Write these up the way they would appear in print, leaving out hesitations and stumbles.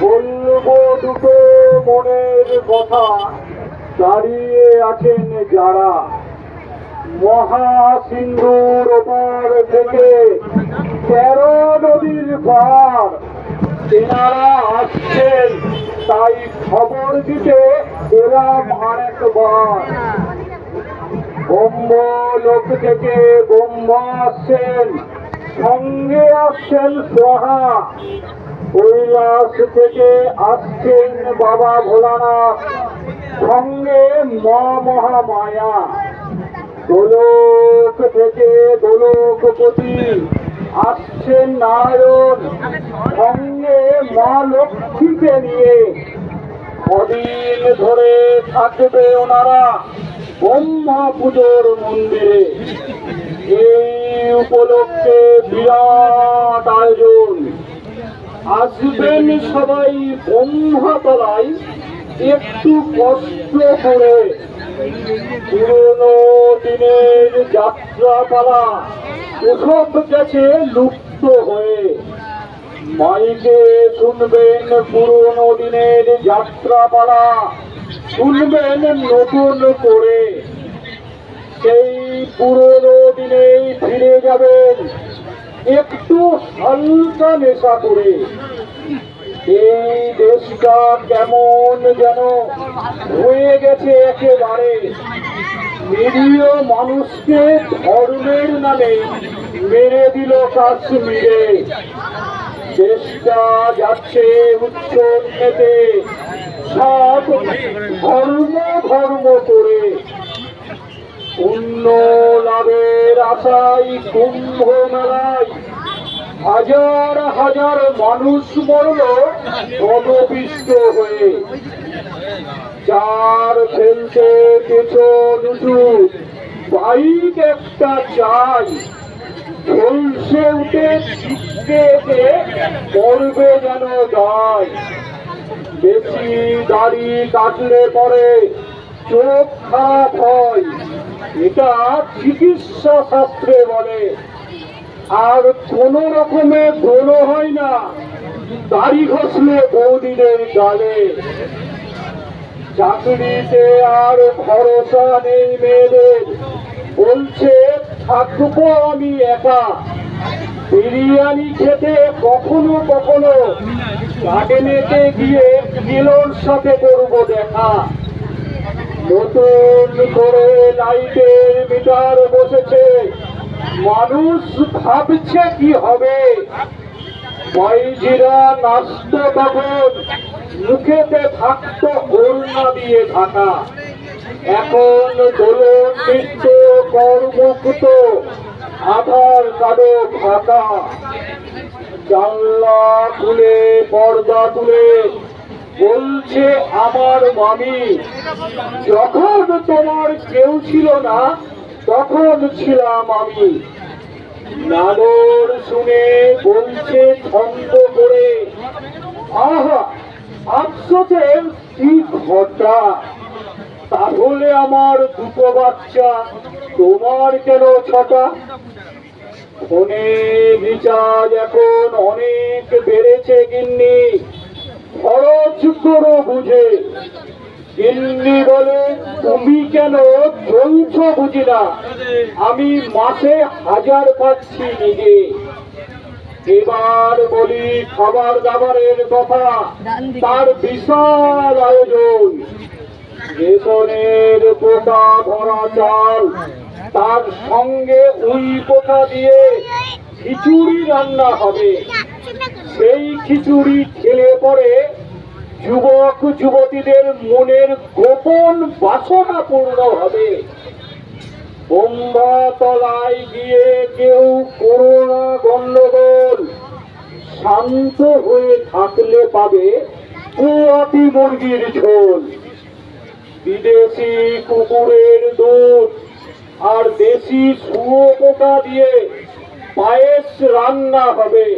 বলবো দুটো মনের কথা, দাঁড়িয়ে আছেন যারা মহাসিন্ধুর ওপার থেকে 13 নদীর পার, তেনারা আসছেন তাই খবর দিতে এলাম আরেকবার। ব্রহ্ম লোক থেকে ব্রহ্মা আসছেন, সঙ্গে আসছেন সোহা। কৈলাস থেকে আসছেন বাবা ভোলানাথ, সঙ্গে মা মহামায়া। গোলক থেকে গোলকপতি আসছেন নারায়ণ, সঙ্গে মা লক্ষ্মীকে নিয়ে। কদিন ধরে থাকবে ওনারা ব্রহ্মা পুজোর মন্দিরে। এই উপলক্ষে বিরাট আয়োজন। আসবেন সবাই ব্রহ্মাতলায় একটু কষ্ট করে। পুরনো দিনের যাত্রাপালা ওসব গেছে লুপ্ত হয়ে। মাইকে শুনবেন পুরনো দিনের যাত্রাপালা, শুনবেন নতুন করে। সেই পুরনো দিনেই ফিরে যাবেন একটু হালকা নেশা করে। এই দেশটা কেমন যেন হয়ে গেছে একেবারে। নিরীহ মানুষকে ধর্মের নামে মেরে দিল কাশ্মীরে। দেশটা যাচ্ছে উচ্চতে, সব ধর্ম ধর্ম করে। পুণ্য লাভের আশায় কুম্ভ মেলায় হাজার হাজার মানুষ মরল পদপিষ্ট হয়ে। চার ফেলতে পেছন উঁচু বাইক একটা চাই, ঝলসে উঠে ছিটকে পড়বে যেন গায়। বেশি দাড়ি কাটলে পরে চোখ খারাপ হয়, এটা চিকিৎসা শাস্ত্রে বলে। আর কোন রকমে ব্রণ হয় না দাড়ি ঘষলে বৌদিদের গালে। চাকরিতে আর ভরসা নেই মেয়েদের, বলছে থাকবো আমি একা। বিরিয়ানি খেতে কখনো কখনো গার্ডেনেতে গিয়ে কিলোর সাথে করবো দেখা। নতুন করে লাইটের মিটার বসেছে, মানুষ ভাবছে কি হবে। বাইজিরা নাচত তখন, মুখেতে থাকত ওড়না দিয়ে ঢাকা। এখন দোলন নৃত্য করমুক্ত, আধার কার্ডও ফাঁকা। জানলা খুলে পর্দা তুলে বলছে আমার মামি, যখন তোমার কেউ ছিল না তখন ছিলাম আমি। নাদর শুনে বলছে ছন্দ করে, আহা আফসোসের কি ঘটা। তাহলে আমার দুটো বাচ্চা, তোমার কেন ছটা। ফোনে রিচার্জ এখন অনেক বেড়েছে গিন্নি, খরচ করো বুঝে। গিন্নি বলে তুমি কেন চলছ বুঝি না, আমি মাসে 1000 পাচ্ছি নিজে। এবার বলি খাবার দাবারের কথা, তার বিশাল আয়োজন। রেশনের পোকা ভরা চাল, তার সঙ্গে উই পোকা দিয়ে খিচুড়ি রান্না হবে। সেই খিচুড়ি খেলে পরে যুবক যুবতীদের মনের গোপন বাসনা পূর্ণ হবে। ব্রহ্মতলায় গিয়ে কেউ করোনা গন্ডগোল, শান্ত হয়ে থাকলে পাবে পোয়াতি মুরগির ঝোল। বিদেশি কুকুরের দুধ আর দেশি শুয়োপোকা দিয়ে পায়েস রান্না হবে।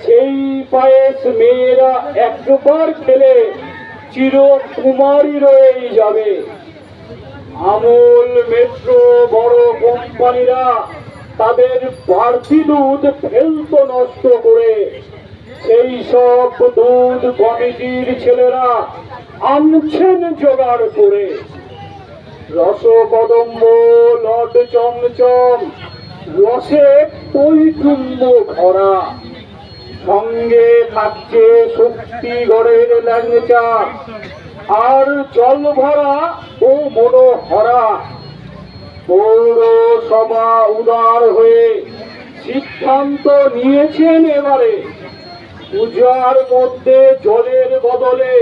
সেই পায়েস মেয়েরা একবার খেলে চিরকুমারী রয়েই যাবে। আমুল মেট্রো বড় কোম্পানিরা তাদের বাড়তি দুধ ফেলত নষ্ট করে, সব দুধ কমিটির ছেলেরা আনছেন জোগাড় করে। রসকদম্ব লট চমচম রসে টইটুম্ব ভরা, সঙ্গে থাকছে শক্তিগড়ের ল্যাংচা আর জল ভরা ও মনোহরা। পৌরসভা উদার হয়ে সিদ্ধান্ত নিয়েছেন এবারে পূজার মধ্যে জলের বদলে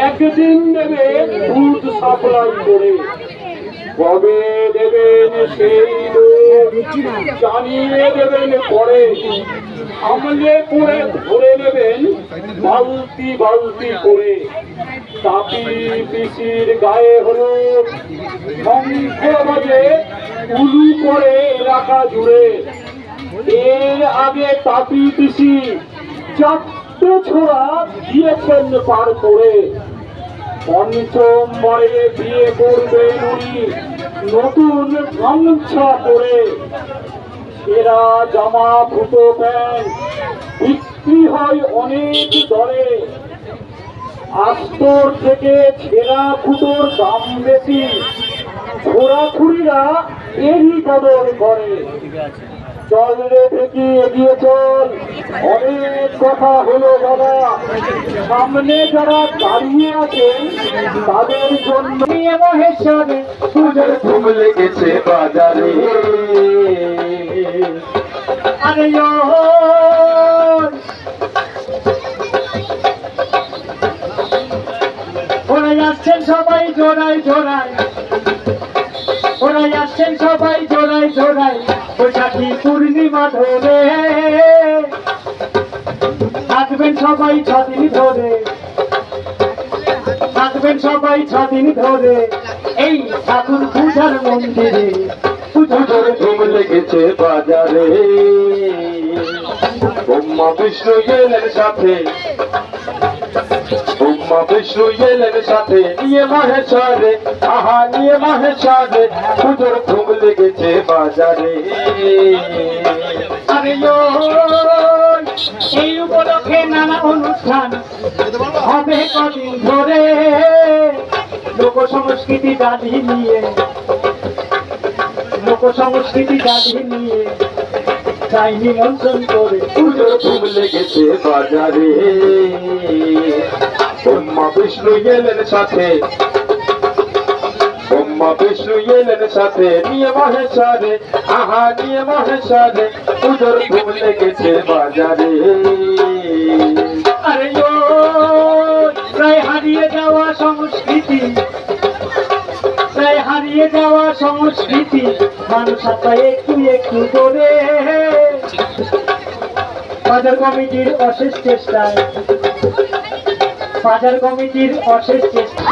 একদিন দেবে দুধ সাপ্লাই করে। কবে দেবেন সেই লোক জানিয়ে দেবেন পরে, সামলে করে ধরে নেবেন বালতি বালতি করে। তাপি পিসির গায়ে হলুদ শঙ্খ বাজে উলু করে এলাকা জুড়ে। এর আগে তাপি পিসি 4টে ছোড়া দিয়েছেন পার করে। পঞ্চম বারে বিয়ে করবেন উনি নতুন গামছা পরে। সেরা জামা ফুটো প্যান্ট বিক্রি হয় অনেক দরে। আস্তর থেকে ছেঁড়া ফুটোর দাম বেশি, ছোড়াছুড়িরা এরই কদর করে। চল রে থেকে এগিয়ে চল, অনেক কথা হলো বাবা, সামনে যারা দাঁড়িয়ে আছেন তাদের জন্য মহেশ্বরে পুজোর ধুম লেগেছে বাজারে। আরে ওরা যাচ্ছেন সবাই জোড়ায় জোড়ায়, ওরা যাচ্ছেন সবাই জোড়ায় জোড়ায় বৈশাখী পূর্ণিমা ধরে। থাকবেন সবাই 6 দিন ধরে, থাকবেন সবাই 6 দিন ধরে এই ঠাকুর পূজার মন্দিরে। পুজো ধরে ধুম লেগেছে বাজারে। ব্রহ্মা বিষ্ণু এলেন সাথে, ব্রহ্মা বিষ্ণু এলেন সাথে নিয়ে মহেশ্বরে, আহা নিয়ে মহেশ্বরে পুজোর ধুম লেগেছে বাজারে। আরে এই উপলক্ষে নানা অনুষ্ঠান হবে কদিন ধরে। লোক সংস্কৃতি দাঁড়ি নিয়ে, লোক সংস্কৃতি দাঁড়ি নিয়ে তাই নিমন্ত্রণ করে পুজোর ধুম লেগেছে বাজারে। ব্রহ্মা বিষ্ণু এলেন সাথে, ব্রহ্মা বিষ্ণু এলেন সাথে নিয়ে মহেশ্বরে, আহা নিয়ে মহেশ্বরে পুজোর ধুম লেগেছে বাজারে। আরে প্রায় হারিয়ে যাওয়া সংস্কৃতি, প্রায় হারিয়ে যাওয়া সংস্কৃতি মানুষ আত্মায় একটু একটু করে। বাজার কমিটির অশেষ চেষ্টায়, বাজার কমিটির অশেষ চেষ্টা।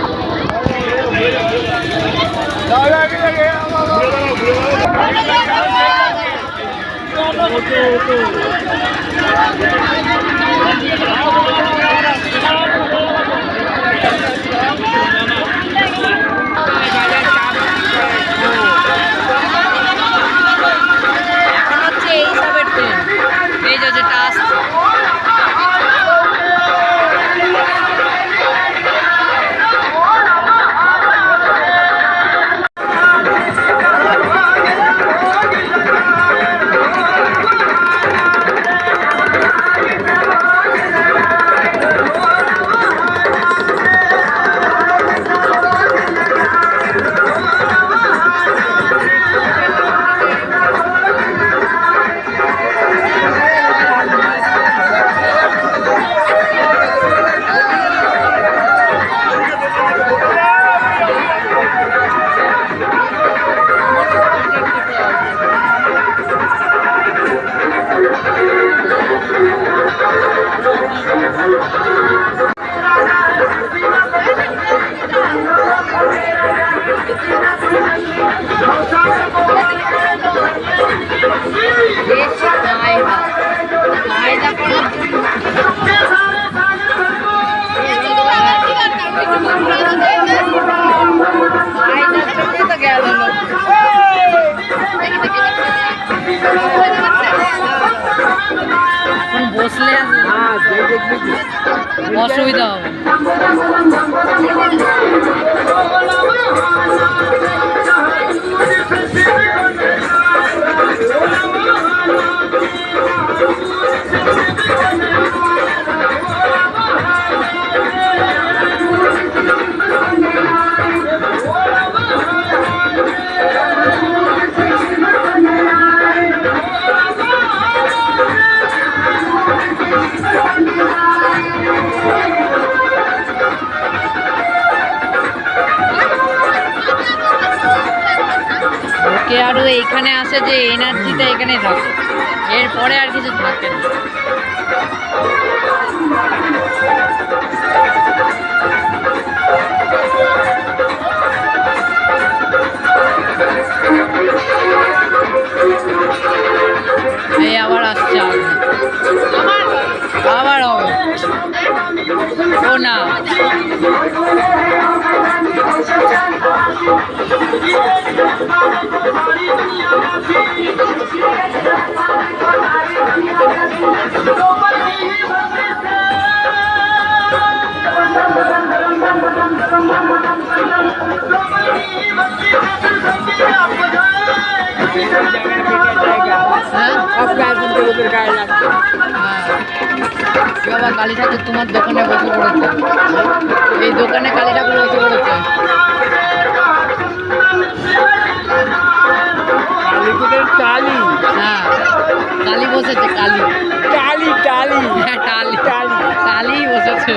অসুবিধা হবে। কে আরও এইখানে আসে যে এনার্জিটা এখানে থাকে, এরপরে আর কিছু থাকে না। এই আবার আসছে, আবার হবে ও না। বাবা কালী ঠাকুর তোমার দোকানে বসে পড়েছে, এই দোকানে কালী ঠাকুর বসে পড়েছে। হ্যাঁ কালী বসেছে, কালী টালি টালি হ্যাঁ টালি টালি কালী বসেছে।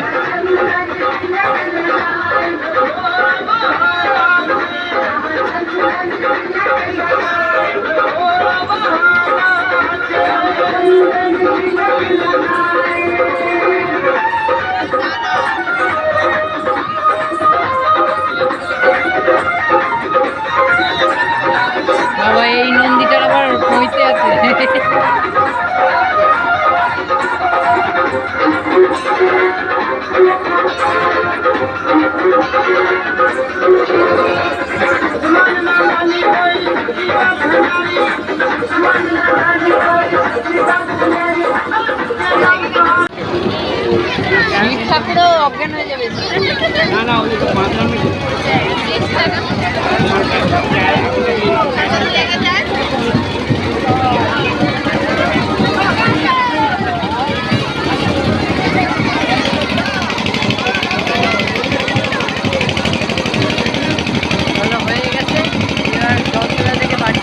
বাবা এই নন্দীটার আবার হইতে আছে। শিব ঠাকুরও অজ্ঞান হয়ে যাবে। না না ওই মাঝরামি হয়ে গেছে, এবার দশটা থেকে বাড়ি,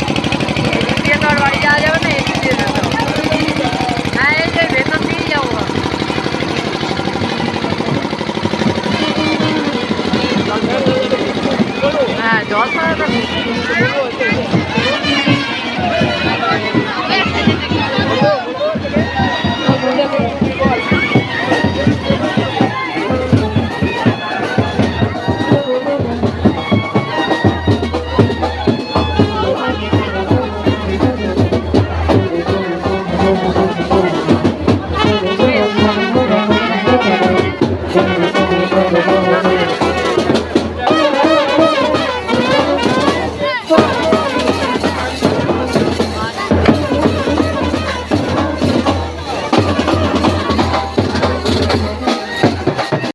এদিক দিয়ে তো আর বাড়ি যাওয়া যাবে না, এদিক দিয়ে যেতে হবে। হ্যাঁ এই যে ভেতর দিয়েই যাবো। হ্যাঁ জল ছাড়াটা